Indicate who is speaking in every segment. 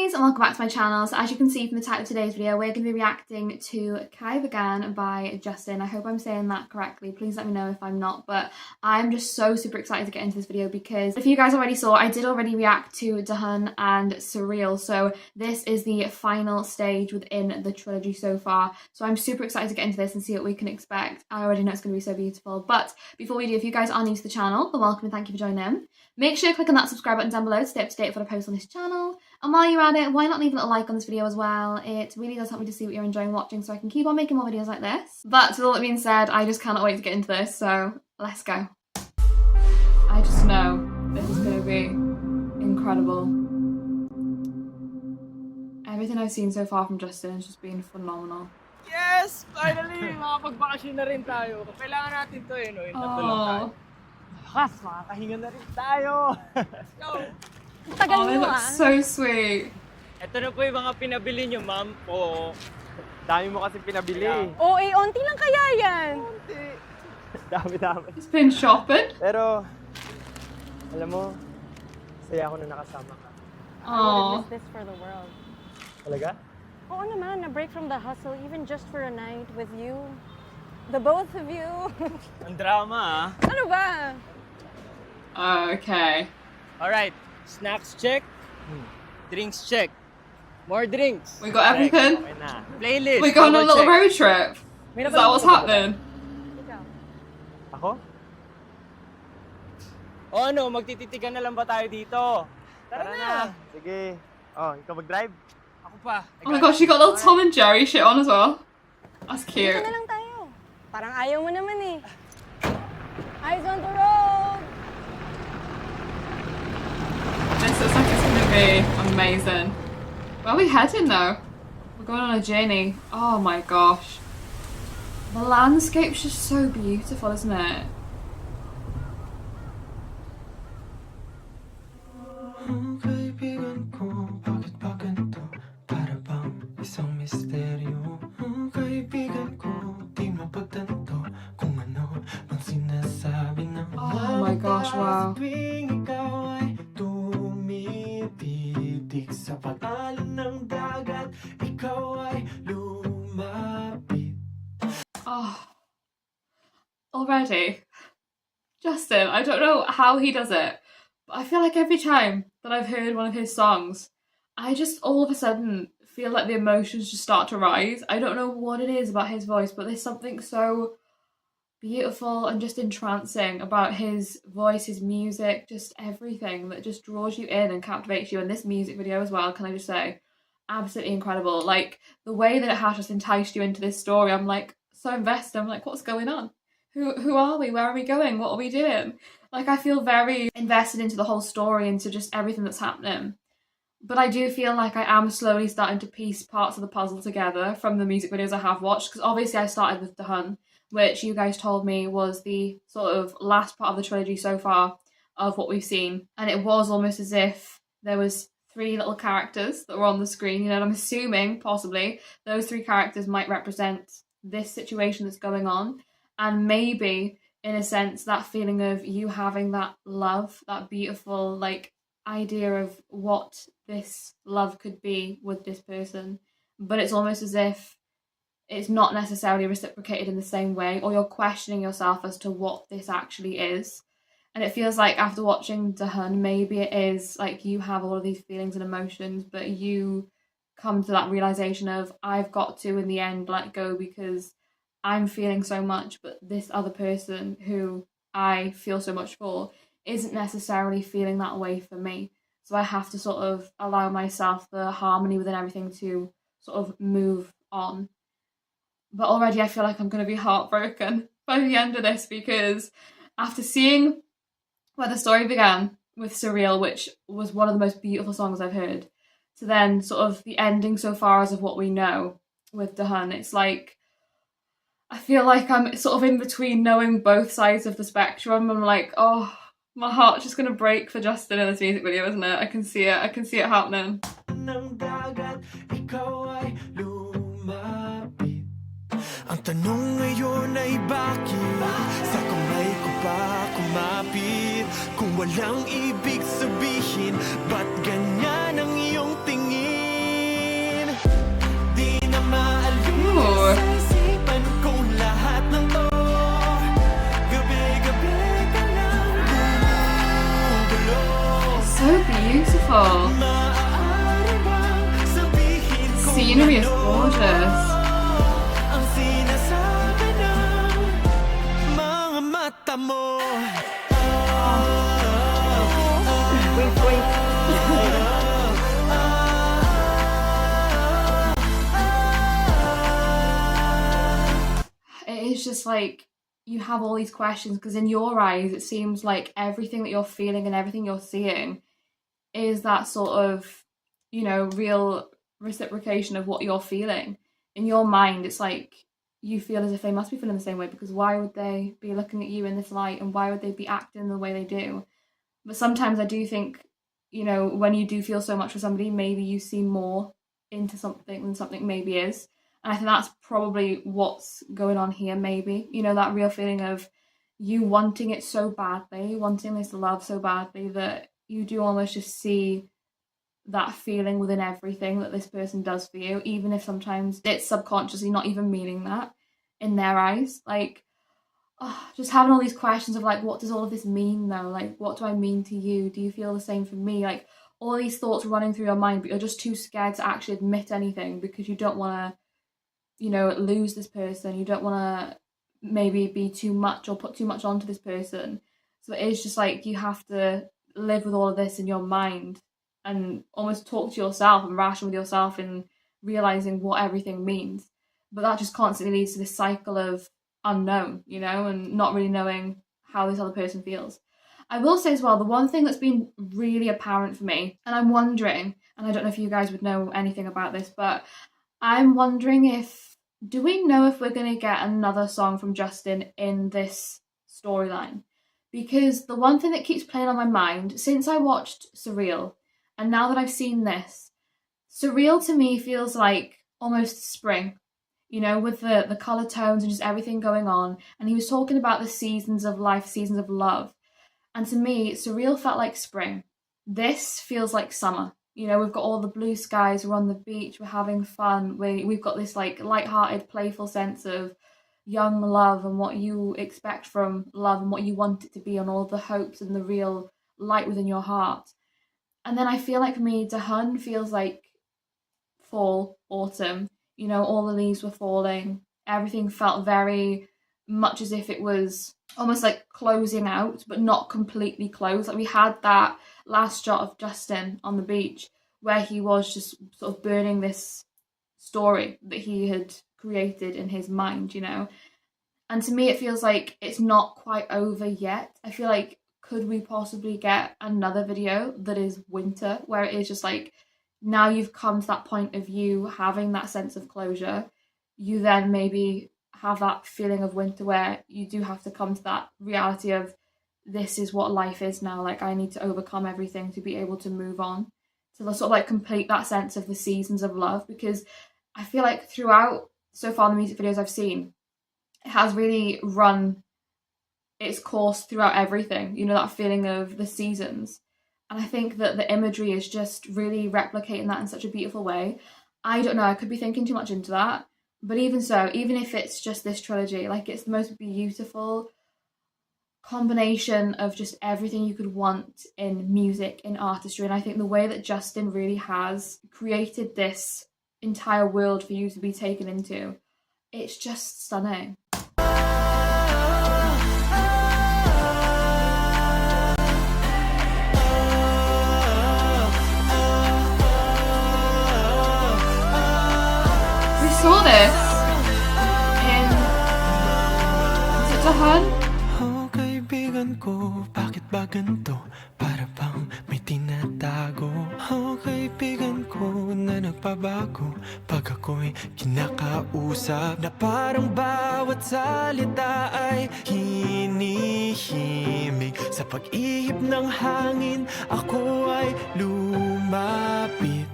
Speaker 1: guys, and welcome back to my channel. So as you can see from the title of today's video, we're going to be reacting to Kai Began by Justin. I hope I'm saying that correctly. Please let me know if I'm not, but I'm just so super excited to get into this video because if you guys already saw, I did already react to Daeun and Surreal. So this is the final stage within the trilogy so far. So I'm super excited to get into this and see what we can expect. I already know it's going to be so beautiful. But before we do, if you guys are new to the channel, then welcome and thank you for joining in. Make sure to click on that subscribe button down below to stay up to date for the posts on this channel. And while you're at it, why not leave a little like on this video as well? It really does help me to see what you're enjoying watching so I can keep on making more videos like this. But with all that being said, I just cannot wait to get into this, so let's go. I just know this is going to be incredible. Everything I've seen so far from Justin has just been phenomenal.
Speaker 2: Yes! Finally! Makapag-bakasyon na rin tayo. Kailangan natin to eh, no? Yung tatlo lang tayo. Lakas, makakahinga na rin tayo! Let's go!
Speaker 1: Oh, they look so sweet.
Speaker 2: Ito na po yung mga pinabili nyo, ma'am po. Dami mo kasi pinabili.
Speaker 3: Oo, onti lang kaya yan.
Speaker 2: Onti. Dami-dami.
Speaker 1: He's been shopping.
Speaker 2: Pero, alam mo, saya ako na nakasama ka.
Speaker 3: I would miss this for the world.
Speaker 2: Talaga?
Speaker 3: Oo naman, a break from the hustle, even just for a night with you. The both of you.
Speaker 2: Ang drama, ah.
Speaker 3: Ano ba?
Speaker 1: Okay.
Speaker 2: Alright, snacks check. Drinks check. More drinks.
Speaker 1: We got everything.
Speaker 2: Okay na. Playlist.
Speaker 1: We're going on a little
Speaker 2: check.
Speaker 1: road trip. Is that what's happening?
Speaker 3: Ikaw.
Speaker 2: Ako? O ano, magtititigan na lang ba tayo dito? Tara na. Sige. Oh, ikaw mag-drive? Ako pa.
Speaker 1: Oh my gosh, you got little Tom and Jerry shit on as well. That's cute.
Speaker 3: Dito na lang tayo. Parang ayaw mo naman eh. Eyes on the road!
Speaker 1: This looks like it's gonna be amazing. Where are we heading though? We're going on a journey. Oh my gosh. The landscape's just so beautiful, isn't it?
Speaker 4: kaibigan ko, bakit ba ganito? Para bang isang misteryo? Kaibigan ko, di mapagtanto kung ano bang sinasabi ng
Speaker 1: Oh my gosh, wow.
Speaker 4: tuwing ikaw ay tumititig sa patalan ng dagat, ikaw ay lumapit.
Speaker 1: Oh. Already. Justin, I don't know how he does it, but I feel like every time that I've heard one of his songs, I just all of a sudden feel like the emotions just start to rise. I don't know what it is about his voice, but there's something so beautiful and just entrancing about his voice, his music, just everything that just draws you in and captivates you. And this music video as well, can I just say, absolutely incredible. Like the way that it has just enticed you into this story, I'm like so invested. I'm like, what's going on? Who are we? Where are we going? What are we doing? Like I feel very invested into the whole story, into just everything that's happening. But I do feel like I am slowly starting to piece parts of the puzzle together from the music videos I have watched, because obviously I started with Daeun, which you guys told me was the sort of last part of the trilogy so far of what we've seen. And it was almost as if there was three little characters that were on the screen, you know, and I'm assuming possibly those three characters might represent this situation that's going on. And maybe, in a sense, that feeling of you having that love, that beautiful, like, idea of what this love could be with this person. But it's almost as if it's not necessarily reciprocated in the same way, or you're questioning yourself as to what this actually is. And it feels like after watching Daeun, maybe it is like you have all of these feelings and emotions, but you come to that realization of, I've got to, in the end, let go because I'm feeling so much, but this other person who I feel so much for isn't necessarily feeling that way for me. So I have to sort of allow myself the harmony within everything to sort of move on. But already I feel like I'm going to be heartbroken by the end of this, because after seeing where the story began with Surreal, which was one of the most beautiful songs I've heard, to then sort of the ending so far as of what we know with Daeun, it's like I feel like I'm sort of in between knowing both sides of the spectrum. I'm like, oh, my heart's just gonna break for Justin in this music video, isn't it? I can see it happening.
Speaker 4: Ang tanong ngayon ay bakit sa kamay ko pa kumapit? Kung walang ibig sabihin, ba't ganyan ang iyong tingin?
Speaker 1: scenery is gorgeous.
Speaker 4: Ang sinasabi ng mga mata mo.
Speaker 2: Wait, wait.
Speaker 1: It is just like you have all these questions because in your eyes it seems like everything that you're feeling and everything you're seeing is that sort of, you know, real reciprocation of what you're feeling. In your mind it's like you feel as if they must be feeling the same way, because why would they be looking at you in this light and why would they be acting the way they do? But sometimes I do think, you know, when you do feel so much for somebody, maybe you see more into something than something maybe is. And I think that's probably what's going on here, maybe. You know, that real feeling of you wanting it so badly, wanting this love so badly that you do almost just see that feeling within everything that this person does for you, even if sometimes it's subconsciously not even meaning that in their eyes. Like, just having all these questions of like, what does all of this mean though? Like, what do I mean to you? Do you feel the same for me? Like, all these thoughts running through your mind, but you're just too scared to actually admit anything because you don't want to, you know, lose this person. You don't want to maybe be too much or put too much onto this person. So it is just like you have to live with all of this in your mind and almost talk to yourself and ration with yourself and realizing what everything means. But that just constantly leads to this cycle of unknown, you know, and not really knowing how this other person feels. I will say as well, the one thing that's been really apparent for me, and I'm wondering, and I don't know if you guys would know anything about this, but I'm wondering do we know if we're going to get another song from Justin in this storyline? Because the one thing that keeps playing on my mind since I watched Surreal, and now that I've seen this, Surreal to me feels like almost spring, you know, with the colour tones and just everything going on. And he was talking about the seasons of life, seasons of love. And to me, Surreal felt like spring. This feels like summer. You know, we've got all the blue skies, we're on the beach, we're having fun. We've got this like light-hearted, playful sense of young love and what you expect from love and what you want it to be, and all the hopes and the real light within your heart. And then I feel like for me, Dahun feels like fall, autumn. You know, all the leaves were falling. Everything felt very much as if it was almost like closing out, but not completely closed. Like we had that last shot of Justin on the beach where he was just sort of burning this story that he had created in his mind, you know. And to me, it feels like it's not quite over yet. I feel like, could we possibly get another video that is winter, where it is just like, now you've come to that point of you having that sense of closure, you then maybe have that feeling of winter where you do have to come to that reality of, this is what life is now. Like, I need to overcome everything to be able to move on, to sort of like complete that sense of the seasons of love. Because I feel like throughout so far the music videos I've seen, it has really run its course throughout everything, you know, that feeling of the seasons. And I think that the imagery is just really replicating that in such a beautiful way. I don't know, I could be thinking too much into that, but even so, even if it's just this trilogy, like, it's the most beautiful combination of just everything you could want in music, in artistry. And I think the way that Justin really has created this entire world for you to be taken into, it's just stunning. We saw this in, was it Dahun?
Speaker 4: Oh, kaibigan ko, bakit ba ganito? Para bang may tinatago. Oh, kaibigan ko na nagpabago pag ako'y kinakausap, na parang bawat salita ay hinihimig. Sa pag-ihip ng hangin, ako ay lumapit.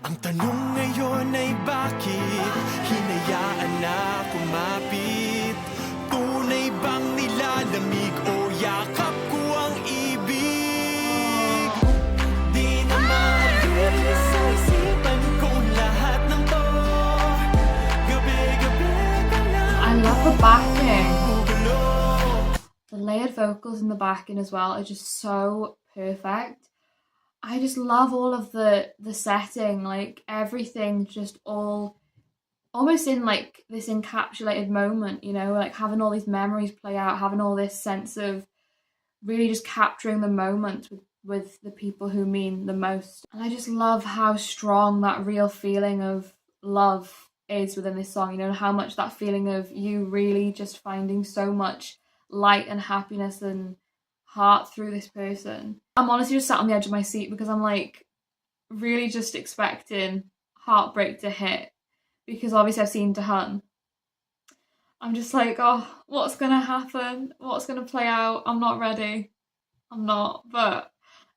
Speaker 4: Ang tanong ngayon ay bakit hinayaan na kumapit? Tunay bang nilalamig o yakap ko ang ibig? Di na maalis sa isipan kong lahat ng to. Gabi-gabi ka na.
Speaker 1: I love the backing. The layered vocals in the backing as well are just so perfect. I just love all of the setting, like everything just all almost in like this encapsulated moment, you know, like having all these memories play out, having all this sense of really just capturing the moment with the people who mean the most. And I just love how strong that real feeling of love is within this song, you know, and how much that feeling of you really just finding so much light and happiness and heart through this person. I'm honestly just sat on the edge of my seat because I'm like really just expecting heartbreak to hit, because obviously I've seen Dahan. I'm just like, oh, what's gonna happen? What's gonna play out? I'm not ready. I'm not, but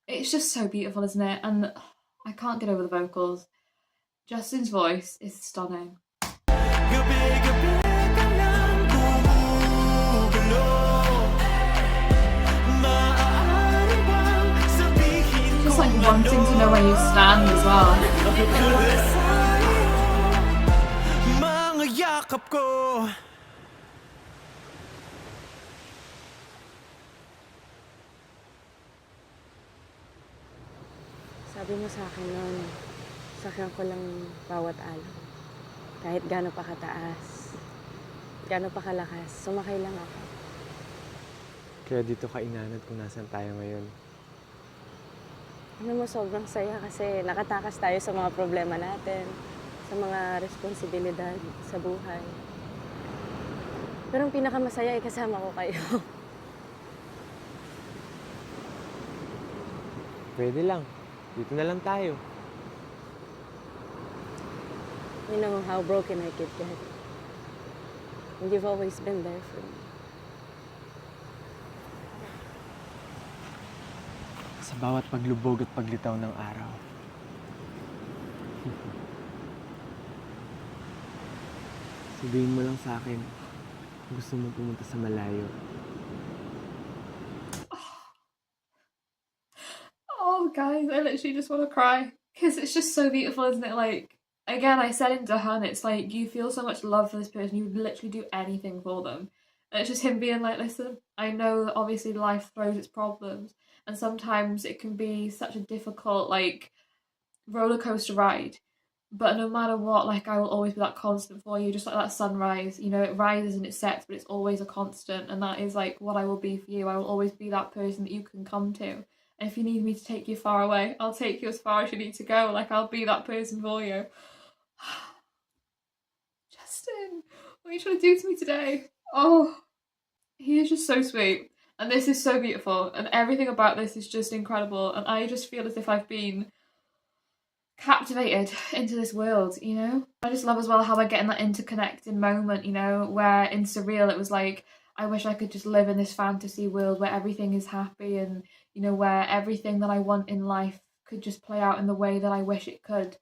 Speaker 1: it's just so beautiful, isn't it? And I can't get over the vocals. Justin's voice is stunning.
Speaker 4: Gabi-gabi ka lang gumugulo. Maaari bang sabihin
Speaker 1: Just like
Speaker 4: kung
Speaker 1: wanting to know where you stand as well.
Speaker 4: mga yakap ko.
Speaker 3: Sabi mo sa akin noon, sakyan ko lang bawat alon. Kahit gaano pa kataas, gaano pa kalakas, sumakay lang ako.
Speaker 2: Kaya dito ka inanod kung nasan tayo ngayon.
Speaker 3: Ano mo, sobrang saya kasi nakatakas tayo sa mga problema natin, sa mga responsibilidad sa buhay. Pero ang pinakamasaya ay kasama ko kayo.
Speaker 2: Pwede lang. Dito na lang tayo.
Speaker 3: You know how broken I could get. And you've always been there for me.
Speaker 2: Sa bawat paglubog at paglitaw ng araw. Sabihin mo lang sa akin, gusto mo pumunta sa malayo.
Speaker 1: Oh, guys, I literally just want to cry. Because it's just so beautiful, isn't it? Like, again, I said in Dahan, it's like you feel so much love for this person, you would literally do anything for them. And it's just him being like, listen, I know that obviously life throws its problems, and sometimes it can be such a difficult, like, roller coaster ride. But no matter what, like, I will always be that constant for you, just like that sunrise. You know, it rises and it sets, but it's always a constant. And that is, like, what I will be for you. I will always be that person that you can come to. And if you need me to take you far away, I'll take you as far as you need to go. Like, I'll be that person for you. Justin, what are you trying to do to me today? Oh, he is just so sweet. And this is so beautiful. And everything about this is just incredible. And I just feel as if I've been captivated into this world, you know? I just love as well how I get in that interconnected moment, you know, where in Surreal it was like, I wish I could just live in this fantasy world where everything is happy and, you know, where everything that I want in life could just play out in the way that I wish it could.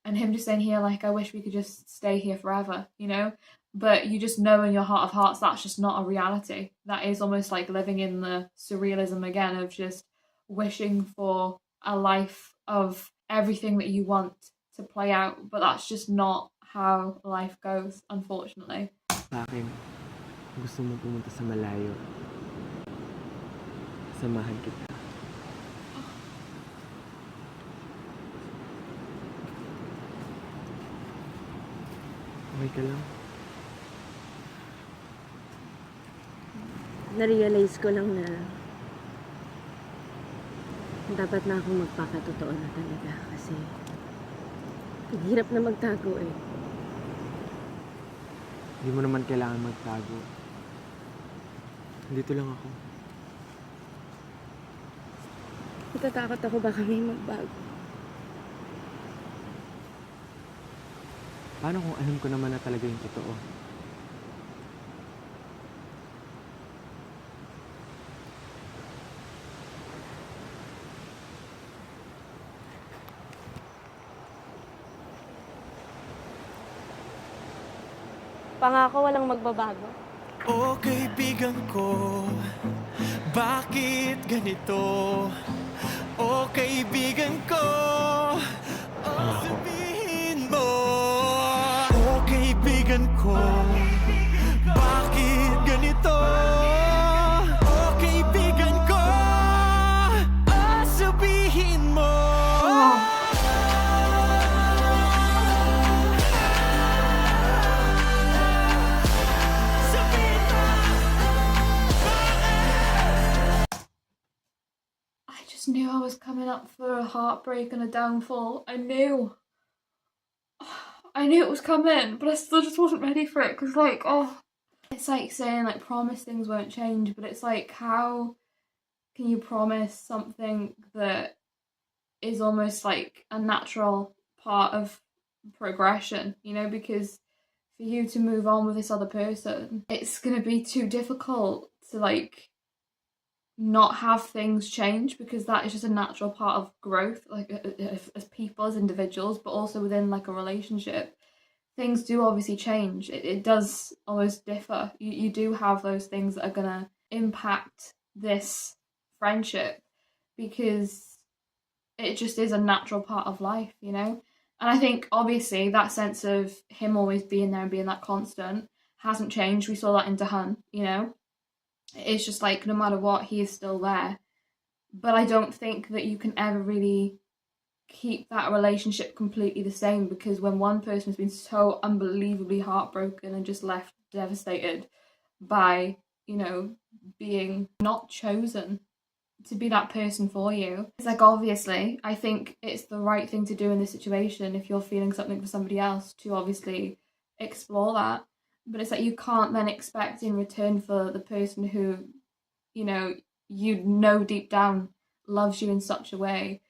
Speaker 1: And him just saying here, like, I wish we could just stay here forever, you know? But you just know in your heart of hearts that's just not a reality. That is almost like living in the surrealism again of just wishing for a life of everything that you want to play out. But that's just not how life goes, unfortunately.
Speaker 2: Sa akin, gusto mo pumunta sa malayo. Samahan kita. Okay ka lang?
Speaker 3: Na-realize ko lang na dapat na akong magpakatotoo na talaga kasi ang hirap na magtago eh.
Speaker 2: Hindi mo naman kailangan magtago. Dito lang ako.
Speaker 3: Natatakot ako baka may magbago.
Speaker 2: Paano kung alam ko naman na talaga yung totoo?
Speaker 3: Pangako walang magbabago.
Speaker 4: O kaibigan ko, bakit ganito? O kaibigan ko, sabihin mo. O kaibigan ko, bakit ganito? O kaibigan ko, sabihin mo.
Speaker 1: heartbreak and a downfall. I knew it was coming, but I still just wasn't ready for it, because like, oh, it's like saying like promise things won't change, but it's like, how can you promise something that is almost like a natural part of progression, you know? Because for you to move on with this other person, it's gonna be too difficult to like not have things change, because that is just a natural part of growth, like as people, as individuals, but also within like a relationship. Things do obviously change. It does almost differ. You do have those things that are gonna impact this friendship, because it just is a natural part of life, you know? And I think obviously that sense of him always being there and being that constant hasn't changed. We saw that in Dahan, you know? It's just like, no matter what, he is still there. But I don't think that you can ever really keep that relationship completely the same, because when one person has been so unbelievably heartbroken and just left devastated by, you know, being not chosen to be that person for you, it's like, obviously I think it's the right thing to do in this situation, if you're feeling something for somebody else, to obviously explore that. But it's like, you can't then expect in return for the person who, you know deep down loves you in such a way,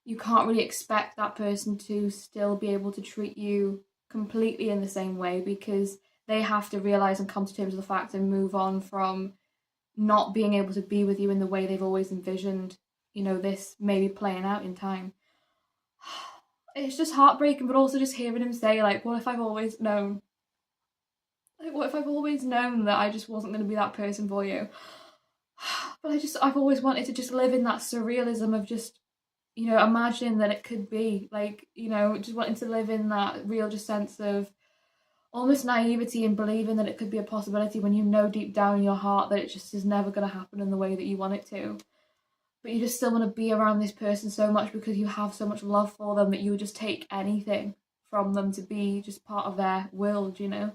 Speaker 1: you can't really expect that person to still be able to treat you completely in the same way, because they have to realise and come to terms with the fact and move on from not being able to be with you in the way they've always envisioned, you know, this maybe playing out in time. It's just heartbreaking, but also just hearing him say, like, what if I've always known? Like, what if I've always known that I just wasn't going to be that person for you? But I've always wanted to just live in that surrealism of just, you know, imagining that it could be. Like, you know, just wanting to live in that real just sense of almost naivety and believing that it could be a possibility, when you know deep down in your heart that it just is never going to happen in the way that you want it to. But you just still want to be around this person so much, because you have so much love for them, that you would just take anything from them to be just part of their world, you know?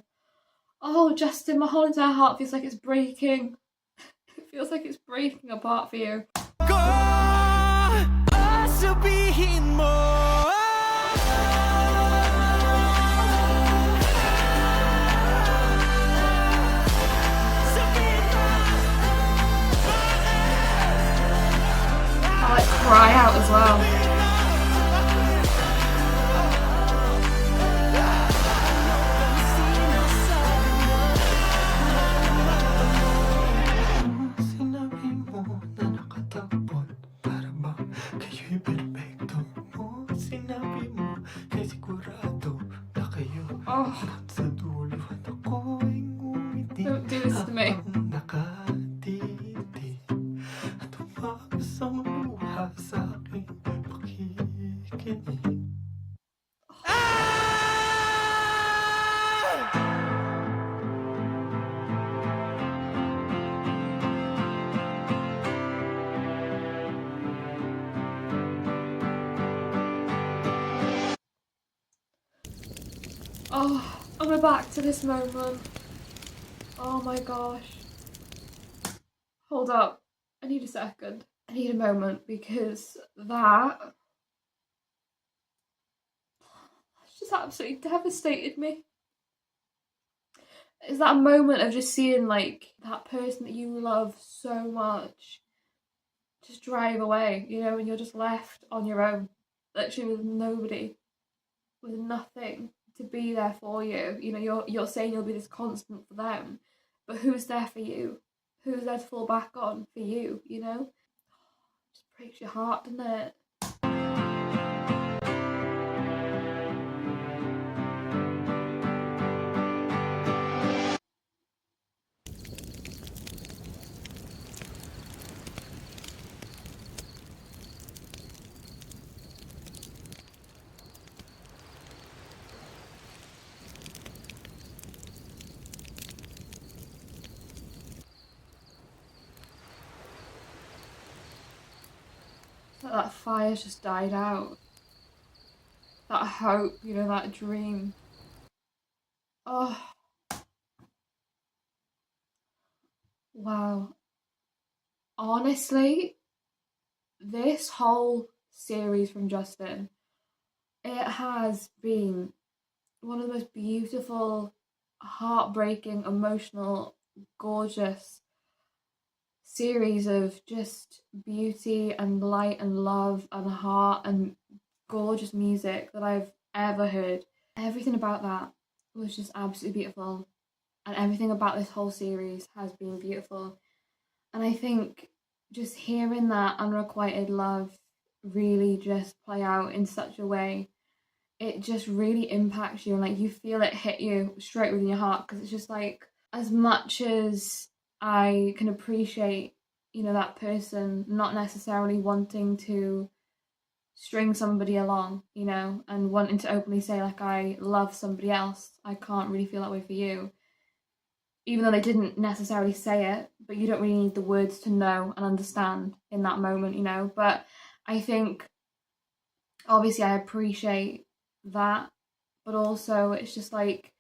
Speaker 1: Oh, Justin, my whole entire heart feels like it's breaking. It feels like it's breaking apart for you.
Speaker 4: Ko, sabihin mo.
Speaker 1: I like cry out as well.
Speaker 4: Sinabi mo na nakatakot, para bang kayo'y perfecto mo. Sinabi mo kay sigurado na kayo hanggang sa dulo, at ako'y ngumiti.
Speaker 1: Don't do this to me.
Speaker 4: Habang nakatiti at umagas ang luha sa aking pakikinig.
Speaker 1: Oh, and we're back to this moment. Oh my gosh. Hold up. I need a second. I need a moment, because that's just absolutely devastated me. Is that a moment of just seeing like that person that you love so much just drive away, you know, and you're just left on your own, literally with nobody, with nothing to be there for you. You know, you're saying you'll be this constant for them, but who's there for you? Who's there to fall back on for you, you know? It just breaks your heart, doesn't it? It's like that fire's just died out. That hope, you know, that dream. Oh. Wow. Honestly, this whole series from Justin. It has been one of the most beautiful, heartbreaking, emotional, gorgeous series of just beauty and light and love and heart and gorgeous music that I've ever heard. Everything about that was just absolutely beautiful, and everything about this whole series has been beautiful. And I think just hearing that unrequited love really just play out in such a way, it just really impacts you, and like you feel it hit you straight within your heart, because it's just like, as much as I can appreciate, you know, that person not necessarily wanting to string somebody along, you know, and wanting to openly say like, I love somebody else, I can't really feel that way for you, even though they didn't necessarily say it, but you don't really need the words to know and understand in that moment, you know. But I think obviously I appreciate that, but also it's just like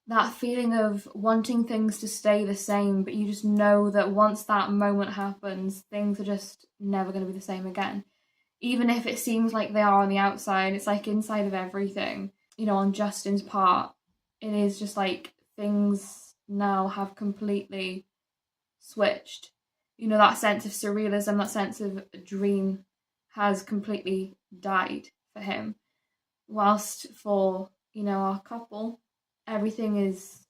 Speaker 1: that feeling of wanting things to stay the same, but you just know that once that moment happens, things are just never going to be the same again. Even if it seems like they are on the outside, it's like inside of everything, you know, on Justin's part, it is just like things now have completely switched. You know, that sense of surrealism, that sense of a dream has completely died for him. Whilst for, you know, our couple, everything is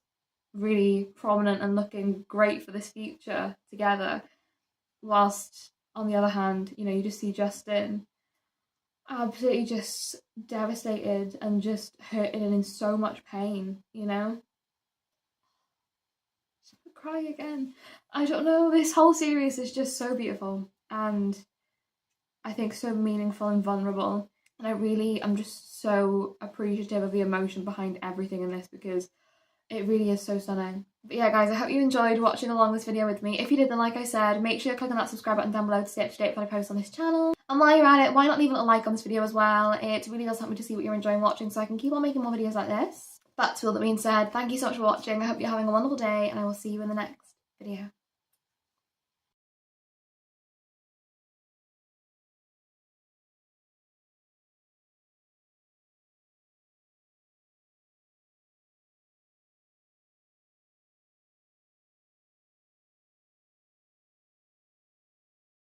Speaker 1: really prominent and looking great for this future together. Whilst on the other hand, you know, you just see Justin absolutely just devastated and just hurting and in so much pain, you know? I'm gonna cry again. I don't know, this whole series is just so beautiful and I think so meaningful and vulnerable. And I'm just so appreciative of the emotion behind everything in this, because it really is so stunning. But yeah, guys, I hope you enjoyed watching along this video with me. If you did, then like I said, make sure you click on that subscribe button down below to stay up to date when I post on this channel. And while you're at it, why not leave a little like on this video as well? It really does help me to see what you're enjoying watching, so I can keep on making more videos like this. But with all that being said, thank you so much for watching. I hope you're having a wonderful day, and I will see you in the next video.